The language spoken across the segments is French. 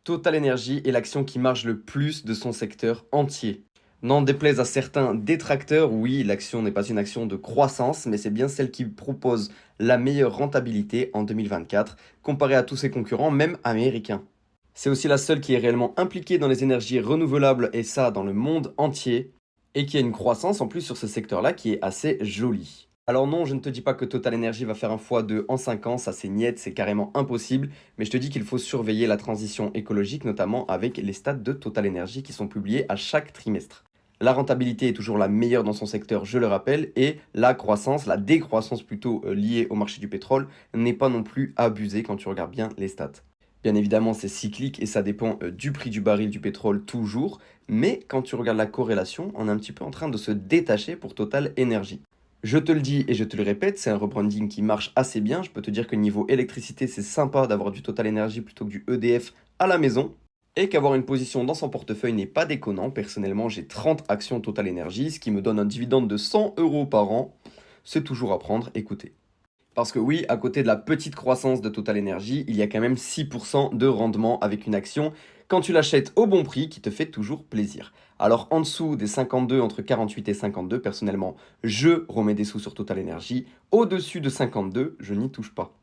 Total Energy est l'action qui marche le plus de son secteur entier. N'en déplaise à certains détracteurs, oui, l'action n'est pas une action de croissance, mais c'est bien celle qui propose la meilleure rentabilité en 2024, comparée à tous ses concurrents, même américains. C'est aussi la seule qui est réellement impliquée dans les énergies renouvelables, et ça dans le monde entier, et qui a une croissance en plus sur ce secteur-là qui est assez jolie. Alors non, je ne te dis pas que Total Energy va faire un x2 en 5 ans, ça c'est niette, c'est carrément impossible, mais je te dis qu'il faut surveiller la transition écologique, notamment avec les stats de Total Energy qui sont publiés à chaque trimestre. La rentabilité est toujours la meilleure dans son secteur, je le rappelle, et la croissance, la décroissance plutôt liée au marché du pétrole, n'est pas non plus abusée quand tu regardes bien les stats. Bien évidemment, c'est cyclique et ça dépend du prix du baril du pétrole toujours, mais quand tu regardes la corrélation, on est un petit peu en train de se détacher pour Total Energy. Je te le dis et je te le répète, c'est un rebranding qui marche assez bien. Je peux te dire que niveau électricité, c'est sympa d'avoir du Total Energy plutôt que du EDF à la maison. Et qu'avoir une position dans son portefeuille n'est pas déconnant. Personnellement, j'ai 30 actions Total Energy, ce qui me donne un dividende de 100 euros par an. C'est toujours à prendre, écoutez. Parce que oui, à côté de la petite croissance de Total Energy, il y a quand même 6% de rendement avec une action quand tu l'achètes au bon prix qui te fait toujours plaisir. Alors en dessous des 52, entre 48 et 52, personnellement, je remets des sous sur Total Energy. Au-dessus de 52, je n'y touche pas.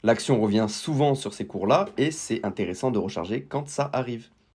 L'action revient souvent sur ces cours-là et c'est intéressant de recharger quand ça arrive.